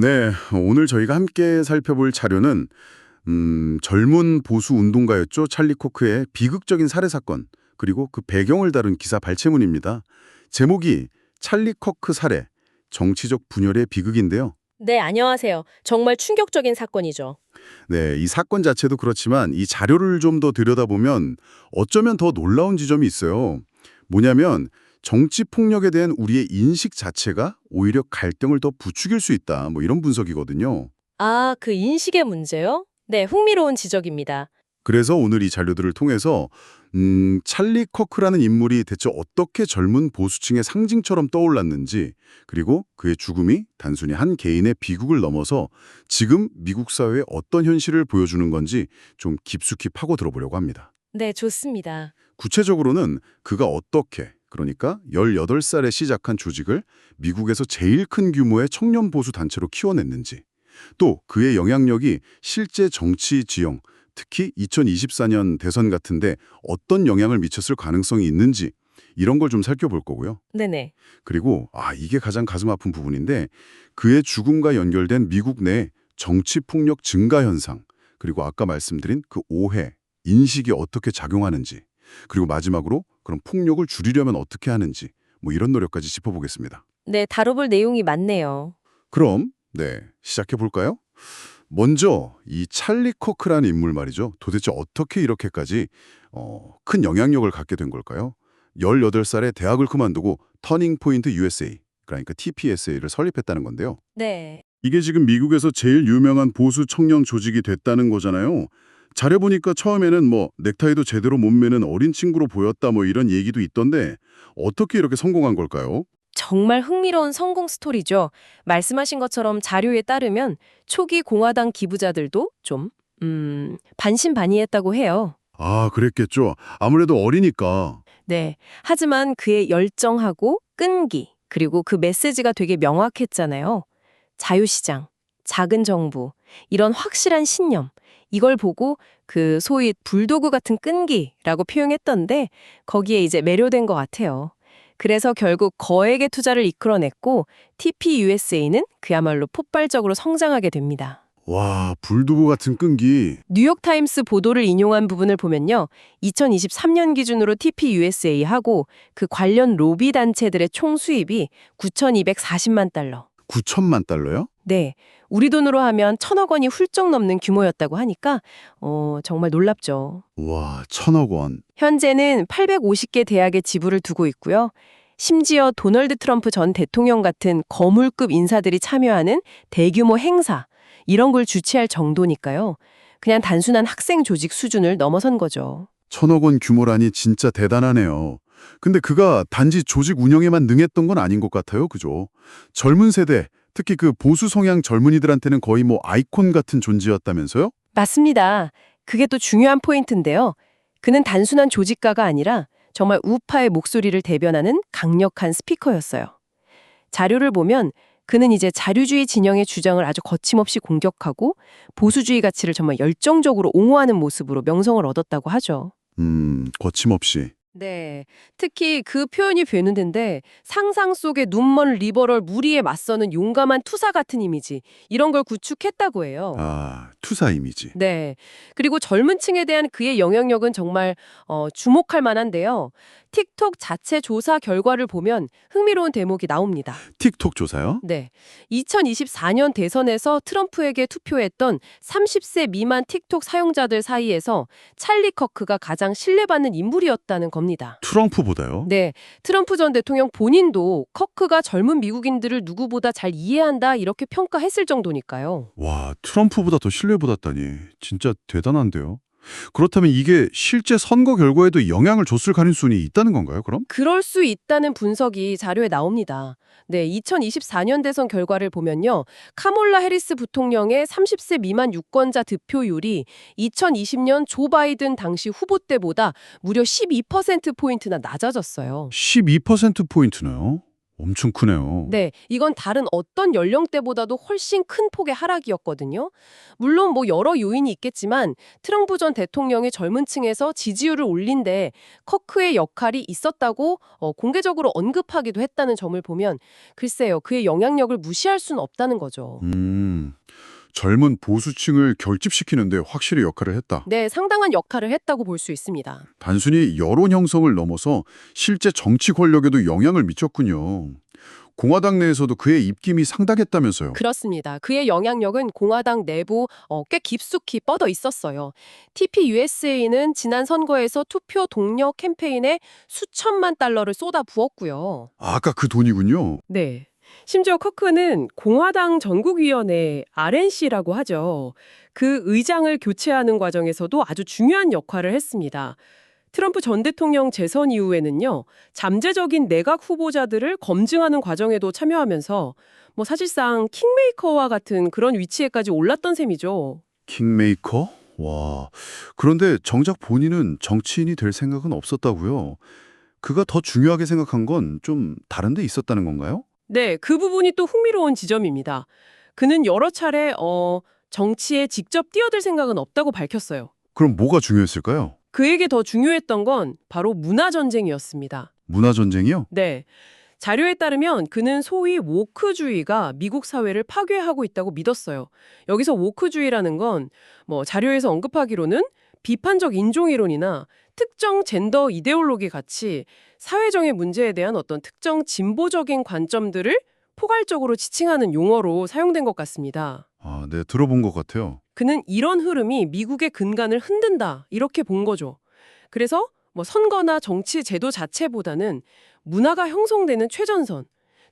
네, 오늘 저희가 함께 살펴볼 자료는 젊은 보수 운동가였죠. 찰리 코크의 비극적인 살해 사건, 그리고 그 배경을 다룬 기사 발췌문입니다. 제목이 찰리 코크 살해, 정치적 분열의 비극인데요. 네, 안녕하세요. 정말 충격적인 사건이죠. 네, 이 사건 자체도 그렇지만 이 자료를 좀 더 들여다보면 어쩌면 더 놀라운 지점이 있어요. 뭐냐면 정치 폭력에 대한 우리의 인식 자체가 오히려 갈등을 더 부추길 수 있다. 뭐 이런 분석이거든요. 아, 그 인식의 문제요? 네, 흥미로운 지적입니다. 그래서 오늘 이 자료들을 통해서 찰리 커크라는 인물이 대체 어떻게 젊은 보수층의 상징처럼 떠올랐는지, 그리고 그의 죽음이 단순히 한 개인의 비극을 넘어서 지금 미국 사회의 어떤 현실을 보여주는 건지 좀 깊숙이 파고 들어보려고 합니다. 네, 좋습니다. 구체적으로는 그가 어떻게, 그러니까 18살에 시작한 조직을 미국에서 제일 큰 규모의 청년 보수 단체로 키워냈는지, 또 그의 영향력이 실제 정치 지형, 특히 2024년 대선 같은데 어떤 영향을 미쳤을 가능성이 있는지, 이런 걸 좀 살펴볼 거고요. 네네. 그리고 이게 가장 가슴 아픈 부분인데, 그의 죽음과 연결된 미국 내 정치 폭력 증가 현상, 그리고 아까 말씀드린 그 오해, 인식이 어떻게 작용하는지, 그리고 마지막으로 그런 폭력을 줄이려면 어떻게 하는지, 뭐 이런 노력까지 짚어보겠습니다. 네, 다뤄볼 내용이 많네요. 그럼 시작해 볼까요? 먼저 이 찰리 코크라는 인물 말이죠. 도대체 어떻게 이렇게까지 큰 영향력을 갖게 된 걸까요? 18살에 대학을 그만두고 터닝 포인트 USA, 그러니까 TPSA를 설립했다는 건데요. 네. 이게 지금 미국에서 제일 유명한 보수 청년 조직이 됐다는 거잖아요. 자료 보니까 처음에는 뭐 넥타이도 제대로 못 매는 어린 친구로 보였다 뭐 이런 얘기도 있던데 어떻게 이렇게 성공한 걸까요? 정말 흥미로운 성공 스토리죠. 말씀하신 것처럼 자료에 따르면 초기 공화당 기부자들도 좀, 반신반의했다고 해요. 아, 그랬겠죠. 아무래도 어리니까. 네. 하지만 그의 열정하고 끈기, 그리고 그 메시지가 되게 명확했잖아요. 자유시장, 작은 정부, 이런 확실한 신념, 이걸 보고 그 소위 불도그 같은 끈기라고 표현했던데 거기에 이제 매료된 것 같아요. 그래서 결국 거액의 투자를 이끌어냈고 TPUSA는 그야말로 폭발적으로 성장하게 됩니다. 와, 불두고 같은 끈기. 뉴욕타임스 보도를 인용한 부분을 보면요. 2023년 기준으로 TPUSA하고 그 관련 로비 단체들의 총 수입이 9,240만 달러. 9천만 달러요? 네. 우리 돈으로 하면 1,000억 원이 훌쩍 넘는 규모였다고 하니까 정말 놀랍죠. 와, 1,000억 원. 현재는 850개 대학에 지부를 두고 있고요. 심지어 도널드 트럼프 전 대통령 같은 거물급 인사들이 참여하는 대규모 행사, 이런 걸 주최할 정도니까요. 그냥 단순한 학생 조직 수준을 넘어선 거죠. 1,000억 원 규모라니 진짜 대단하네요. 근데 그가 단지 조직 운영에만 능했던 건 아닌 것 같아요. 그죠? 젊은 세대, 특히 그 보수 성향 젊은이들한테는 거의 뭐 아이콘 같은 존재였다면서요? 맞습니다. 그게 또 중요한 포인트인데요. 그는 단순한 조직가가 아니라 정말 우파의 목소리를 대변하는 강력한 스피커였어요. 자료를 보면 그는 이제 자유주의 진영의 주장을 아주 거침없이 공격하고 보수주의 가치를 정말 열정적으로 옹호하는 모습으로 명성을 얻었다고 하죠. 거침없이. 네. 특히 그 표현이 되는데 상상 속의 눈먼 리버럴 무리에 맞서는 용감한 투사 같은 이미지, 이런 걸 구축했다고 해요. 아, 투사 이미지. 네. 그리고 젊은 층에 대한 그의 영향력은 정말 주목할 만한데요. 틱톡 자체 조사 결과를 보면 흥미로운 대목이 나옵니다. 틱톡 조사요? 네. 2024년 대선에서 트럼프에게 투표했던 30세 미만 틱톡 사용자들 사이에서 찰리 커크가 가장 신뢰받는 인물이었다는 겁니다. 트럼프보다요? 네. 트럼프 전 대통령 본인도 커크가 젊은 미국인들을 누구보다 잘 이해한다 이렇게 평가했을 정도니까요. 와, 트럼프보다 더 신뢰받았다니. 진짜 대단한데요. 그렇다면 이게 실제 선거 결과에도 영향을 줬을 가능성이 있다는 건가요, 그럼? 그럴 수 있다는 분석이 자료에 나옵니다. 네, 2024년 대선 결과를 보면요. 카몰라 해리스 부통령의 30세 미만 유권자 득표율이 2020년 조 바이든 당시 후보 때보다 무려 12%포인트나 낮아졌어요. 12%포인트네요. 엄청 크네요. 네, 이건 다른 어떤 연령대보다도 훨씬 큰 폭의 하락이었거든요. 물론 뭐 여러 요인이 있겠지만 트럼프 전 대통령이 젊은 층에서 지지율을 올린데 커크의 역할이 있었다고 공개적으로 언급하기도 했다는 점을 보면 글쎄요, 그의 영향력을 무시할 수는 없다는 거죠. 젊은 보수층을 결집시키는데 확실히 역할을 했다. 네, 상당한 역할을 했다고 볼 수 있습니다. 단순히 여론 형성을 넘어서 실제 정치 권력에도 영향을 미쳤군요. 공화당 내에서도 그의 입김이 상당했다면서요. 그렇습니다. 그의 영향력은 공화당 내부 꽤 깊숙이 뻗어 있었어요. TPUSA는 지난 선거에서 투표 동료 캠페인에 수천만 달러를 쏟아부었고요. 아까 그 돈이군요. 네. 심지어 커크는 공화당 전국위원회 RNC라고 하죠. 그 의장을 교체하는 과정에서도 아주 중요한 역할을 했습니다. 트럼프 전 대통령 재선 이후에는요, 잠재적인 내각 후보자들을 검증하는 과정에도 참여하면서 뭐 사실상 킹메이커와 같은 그런 위치에까지 올랐던 셈이죠. 킹메이커? 와. 그런데 정작 본인은 정치인이 될 생각은 없었다고요. 그가 더 중요하게 생각한 건 좀 다른 데 있었다는 건가요? 네, 그 부분이 또 흥미로운 지점입니다. 그는 여러 차례 정치에 직접 뛰어들 생각은 없다고 밝혔어요. 그럼 뭐가 중요했을까요? 그에게 더 중요했던 건 바로 문화 전쟁이었습니다. 문화 전쟁이요? 네. 자료에 따르면 그는 소위 woke주의가 미국 사회를 파괴하고 있다고 믿었어요. 여기서 woke주의라는 건 뭐 자료에서 언급하기로는 비판적 인종이론이나 특정 젠더 이데올로기 같이 사회적인 문제에 대한 어떤 특정 진보적인 관점들을 포괄적으로 지칭하는 용어로 사용된 것 같습니다. 아, 네, 들어본 것 같아요. 그는 이런 흐름이 미국의 근간을 흔든다 이렇게 본 거죠. 그래서 뭐 선거나 정치 제도 자체보다는 문화가 형성되는 최전선,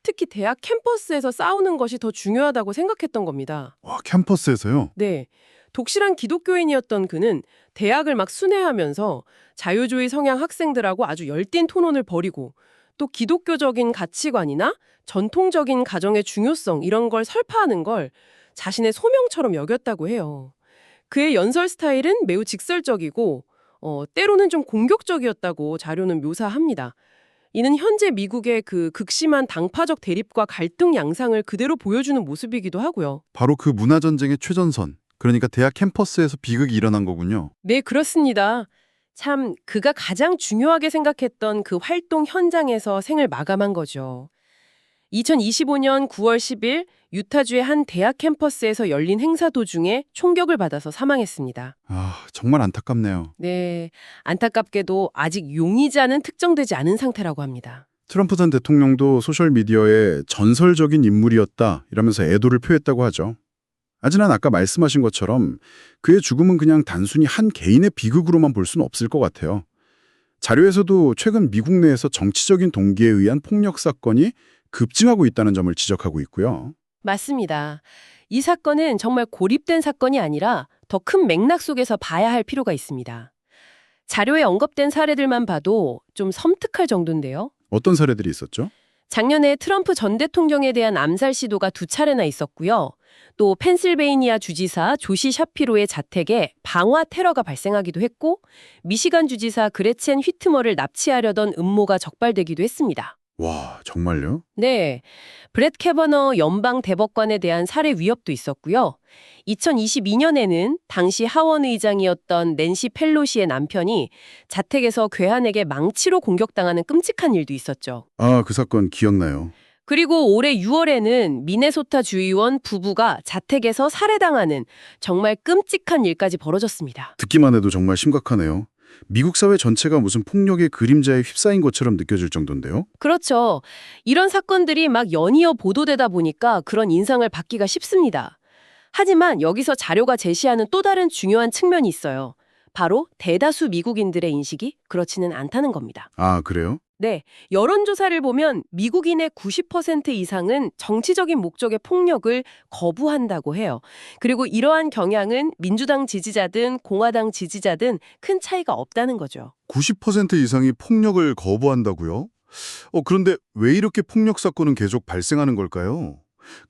특히 대학 캠퍼스에서 싸우는 것이 더 중요하다고 생각했던 겁니다. 와, 캠퍼스에서요? 네. 독실한 기독교인이었던 그는 대학을 막 순회하면서 자유주의 성향 학생들하고 아주 열띤 토론을 벌이고 또 기독교적인 가치관이나 전통적인 가정의 중요성 이런 걸 설파하는 걸 자신의 소명처럼 여겼다고 해요. 그의 연설 스타일은 매우 직설적이고 때로는 좀 공격적이었다고 자료는 묘사합니다. 이는 현재 미국의 그 극심한 당파적 대립과 갈등 양상을 그대로 보여주는 모습이기도 하고요. 바로 그 문화 전쟁의 최전선. 그러니까 대학 캠퍼스에서 비극이 일어난 거군요. 네, 그렇습니다. 참 그가 가장 중요하게 생각했던 그 활동 현장에서 생을 마감한 거죠. 2025년 9월 10일 유타주의 한 대학 캠퍼스에서 열린 행사 도중에 총격을 받아서 사망했습니다. 아, 정말 안타깝네요. 네, 안타깝게도 아직 용의자는 특정되지 않은 상태라고 합니다. 트럼프 전 대통령도 소셜미디어에 전설적인 인물이었다 이러면서 애도를 표했다고 하죠. 하지만 아까 말씀하신 것처럼 그의 죽음은 그냥 단순히 한 개인의 비극으로만 볼 수는 없을 것 같아요. 자료에서도 최근 미국 내에서 정치적인 동기에 의한 폭력 사건이 급증하고 있다는 점을 지적하고 있고요. 맞습니다. 이 사건은 정말 고립된 사건이 아니라 더 큰 맥락 속에서 봐야 할 필요가 있습니다. 자료에 언급된 사례들만 봐도 좀 섬뜩할 정도인데요. 어떤 사례들이 있었죠? 작년에 트럼프 전 대통령에 대한 암살 시도가 2차례나 있었고요. 또 펜실베이니아 주지사 조시 샤피로의 자택에 방화 테러가 발생하기도 했고 미시간 주지사 그레첸 휘트머를 납치하려던 음모가 적발되기도 했습니다. 와, 정말요? 네, 브렛 캐버너 연방 대법관에 대한 살해 위협도 있었고요. 2022년에는 당시 하원 의장이었던 낸시 펠로시의 남편이 자택에서 괴한에게 망치로 공격당하는 끔찍한 일도 있었죠. 아, 그 사건 기억나요. 그리고 올해 6월에는 미네소타 주의원 부부가 자택에서 살해당하는 정말 끔찍한 일까지 벌어졌습니다. 듣기만 해도 정말 심각하네요. 미국 사회 전체가 무슨 폭력의 그림자에 휩싸인 것처럼 느껴질 정도인데요. 그렇죠. 이런 사건들이 막 연이어 보도되다 보니까 그런 인상을 받기가 쉽습니다. 하지만 여기서 자료가 제시하는 또 다른 중요한 측면이 있어요. 바로 대다수 미국인들의 인식이 그렇지는 않다는 겁니다. 아, 그래요? 네, 여론조사를 보면 미국인의 90% 이상은 정치적인 목적의 폭력을 거부한다고 해요. 그리고 이러한 경향은 민주당 지지자든 공화당 지지자든 큰 차이가 없다는 거죠. 90% 이상이 폭력을 거부한다고요? 그런데 왜 이렇게 폭력 사건은 계속 발생하는 걸까요?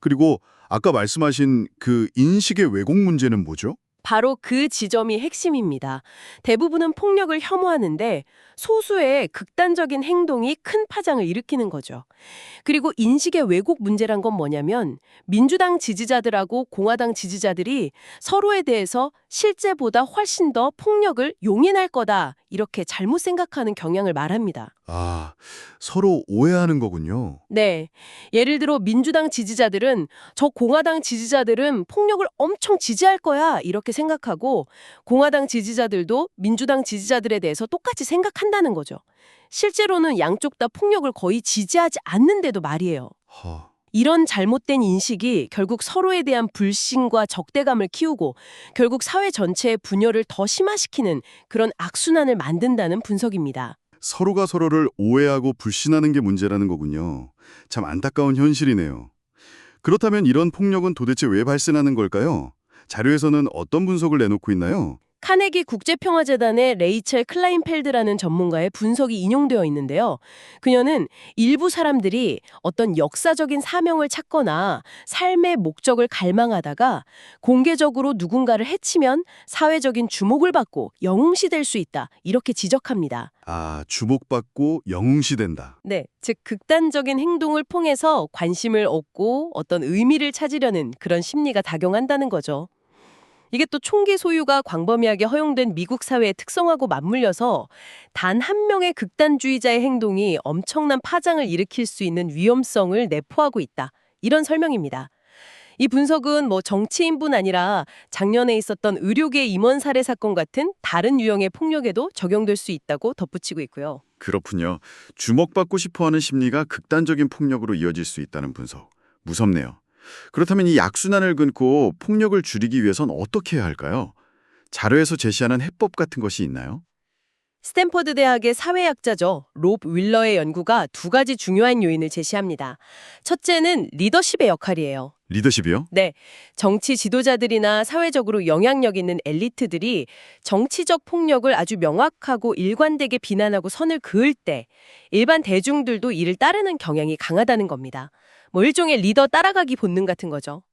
그리고 아까 말씀하신 그 인식의 왜곡 문제는 뭐죠? 바로 그 지점이 핵심입니다. 대부분은 폭력을 혐오하는데 소수의 극단적인 행동이 큰 파장을 일으키는 거죠. 그리고 인식의 왜곡 문제란 건 뭐냐면 민주당 지지자들하고 공화당 지지자들이 서로에 대해서 실제보다 훨씬 더 폭력을 용인할 거다 이렇게 잘못 생각하는 경향을 말합니다. 아, 서로 오해하는 거군요. 네. 예를 들어 민주당 지지자들은 저 공화당 지지자들은 폭력을 엄청 지지할 거야 이렇게 생각하고 공화당 지지자들도 민주당 지지자들에 대해서 똑같이 생각한다는 거죠. 실제로는 양쪽 다 폭력을 거의 지지하지 않는데도 말이에요. 허, 이런 잘못된 인식이 결국 서로에 대한 불신과 적대감을 키우고 결국 사회 전체의 분열을 더 심화시키는 그런 악순환을 만든다는 분석입니다. 서로가 서로를 오해하고 불신하는 게 문제라는 거군요. 참 안타까운 현실이네요. 그렇다면 이런 폭력은 도대체 왜 발생하는 걸까요? 자료에서는 어떤 분석을 내놓고 있나요? 카네기 국제평화재단의 레이첼 클라인펠드라는 전문가의 분석이 인용되어 있는데요. 그녀는 일부 사람들이 어떤 역사적인 사명을 찾거나 삶의 목적을 갈망하다가 공개적으로 누군가를 해치면 사회적인 주목을 받고 영웅시될 수 있다. 이렇게 지적합니다. 아, 주목받고 영웅시된다. 네, 즉 극단적인 행동을 통해서 관심을 얻고 어떤 의미를 찾으려는 그런 심리가 작용한다는 거죠. 이게 또 총기 소유가 광범위하게 허용된 미국 사회의 특성하고 맞물려서 단 한 명의 극단주의자의 행동이 엄청난 파장을 일으킬 수 있는 위험성을 내포하고 있다. 이런 설명입니다. 이 분석은 정치인뿐 아니라 작년에 있었던 의료계 임원 살해 사건 같은 다른 유형의 폭력에도 적용될 수 있다고 덧붙이고 있고요. 그렇군요. 주목받고 싶어하는 심리가 극단적인 폭력으로 이어질 수 있다는 분석. 무섭네요. 그렇다면 이 악순환을 끊고 폭력을 줄이기 위해선 어떻게 해야 할까요? 자료에서 제시하는 해법 같은 것이 있나요? 스탠퍼드 대학의 사회학자죠. 롭 윌러의 연구가 두 가지 중요한 요인을 제시합니다. 첫째는 리더십의 역할이에요. 리더십이요? 네, 정치 지도자들이나 사회적으로 영향력 있는 엘리트들이 정치적 폭력을 아주 명확하고 일관되게 비난하고 선을 그을 때 일반 대중들도 이를 따르는 경향이 강하다는 겁니다. 일종의 리더 따라가기 본능 같은 거죠.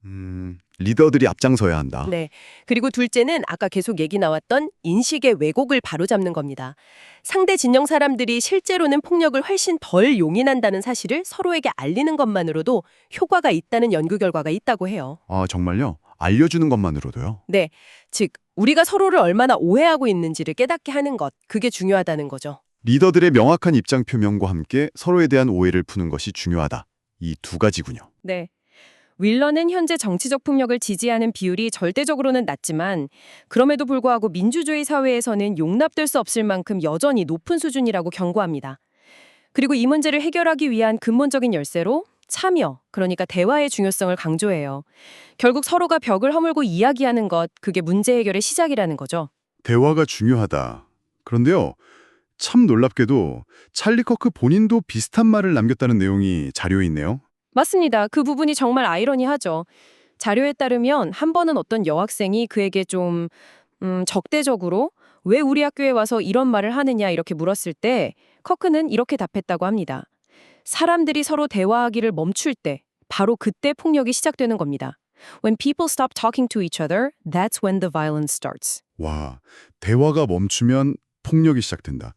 리더들이 앞장서야 한다. 네. 그리고 둘째는 아까 계속 얘기 나왔던 인식의 왜곡을 바로잡는 겁니다. 상대 진영 사람들이 실제로는 폭력을 훨씬 덜 용인한다는 사실을 서로에게 알리는 것만으로도 효과가 있다는 연구 결과가 있다고 해요. 아, 정말요? 알려주는 것만으로도요? 네. 즉, 우리가 서로를 얼마나 오해하고 있는지를 깨닫게 하는 것, 그게 중요하다는 거죠. 리더들의 명확한 입장 표명과 함께 서로에 대한 오해를 푸는 것이 중요하다. 이 두 가지군요. 네. 윌러는 현재 정치적 폭력을 지지하는 비율이 절대적으로는 낮지만 그럼에도 불구하고 민주주의 사회에서는 용납될 수 없을 만큼 여전히 높은 수준이라고 경고합니다. 그리고 이 문제를 해결하기 위한 근본적인 열쇠로 참여, 그러니까 대화의 중요성을 강조해요. 결국 서로가 벽을 허물고 이야기하는 것, 그게 문제 해결의 시작이라는 거죠. 대화가 중요하다. 그런데요, 참 놀랍게도 찰리 커크 본인도 비슷한 말을 남겼다는 내용이 자료에 있네요. 맞습니다. 그 부분이 정말 아이러니하죠. 자료에 따르면 한 번은 어떤 여학생이 그에게 좀 적대적으로 왜 우리 학교에 와서 이런 말을 하느냐 이렇게 물었을 때 커크는 이렇게 답했다고 합니다. 사람들이 서로 대화하기를 멈출 때 바로 그때 폭력이 시작되는 겁니다. When people stop talking to each other, that's when the violence starts. 와, 대화가 멈추면 폭력이 시작된다.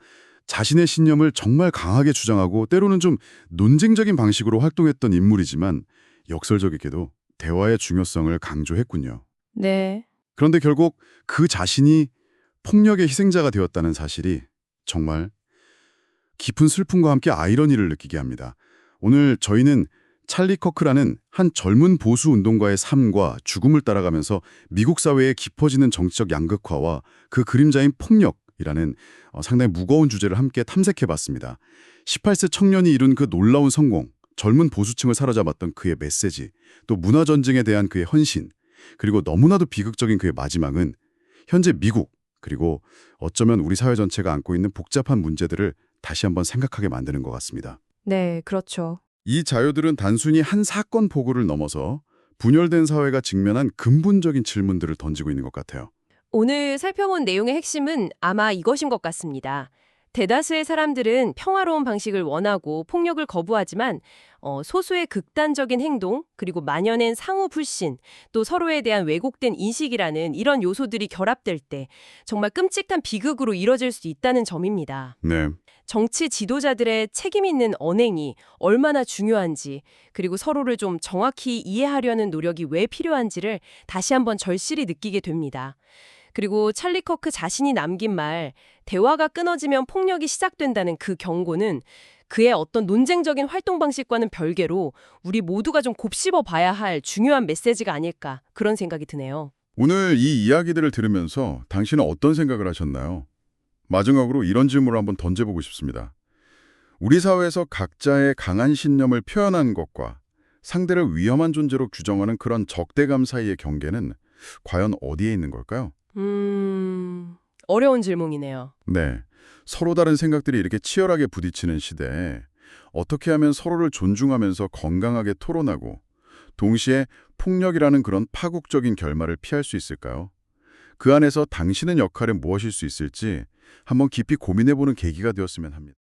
자신의 신념을 정말 강하게 주장하고 때로는 좀 논쟁적인 방식으로 활동했던 인물이지만 역설적이게도 대화의 중요성을 강조했군요. 네. 그런데 결국 그 자신이 폭력의 희생자가 되었다는 사실이 정말 깊은 슬픔과 함께 아이러니를 느끼게 합니다. 오늘 저희는 찰리 커크라는 한 젊은 보수 운동가의 삶과 죽음을 따라가면서 미국 사회의 깊어지는 정치적 양극화와 그 그림자인 폭력이라는 상당히 무거운 주제를 함께 탐색해봤습니다. 18세 청년이 이룬 그 놀라운 성공, 젊은 보수층을 사로잡았던 그의 메시지, 또 문화전쟁에 대한 그의 헌신, 그리고 너무나도 비극적인 그의 마지막은 현재 미국, 그리고 어쩌면 우리 사회 전체가 안고 있는 복잡한 문제들을 다시 한번 생각하게 만드는 것 같습니다. 네, 그렇죠. 이 자료들은 단순히 한 사건 보고를 넘어서 분열된 사회가 직면한 근본적인 질문들을 던지고 있는 것 같아요. 오늘 살펴본 내용의 핵심은 아마 이것인 것 같습니다. 대다수의 사람들은 평화로운 방식을 원하고 폭력을 거부하지만 소수의 극단적인 행동, 그리고 만연한 상호 불신, 또 서로에 대한 왜곡된 인식이라는 이런 요소들이 결합될 때 정말 끔찍한 비극으로 이뤄질 수 있다는 점입니다. 네. 정치 지도자들의 책임 있는 언행이 얼마나 중요한지, 그리고 서로를 좀 정확히 이해하려는 노력이 왜 필요한지를 다시 한번 절실히 느끼게 됩니다. 그리고 찰리 커크 자신이 남긴 말, 대화가 끊어지면 폭력이 시작된다는 그 경고는 그의 어떤 논쟁적인 활동 방식과는 별개로 우리 모두가 좀 곱씹어 봐야 할 중요한 메시지가 아닐까, 그런 생각이 드네요. 오늘 이 이야기들을 들으면서 당신은 어떤 생각을 하셨나요? 마지막으로 이런 질문을 한번 던져보고 싶습니다. 우리 사회에서 각자의 강한 신념을 표현한 것과 상대를 위험한 존재로 규정하는 그런 적대감 사이의 경계는 과연 어디에 있는 걸까요? 어려운 질문이네요. 네. 서로 다른 생각들이 이렇게 치열하게 부딪히는 시대에 어떻게 하면 서로를 존중하면서 건강하게 토론하고 동시에 폭력이라는 그런 파국적인 결말을 피할 수 있을까요? 그 안에서 당신의 역할은 무엇일 수 있을지 한번 깊이 고민해보는 계기가 되었으면 합니다.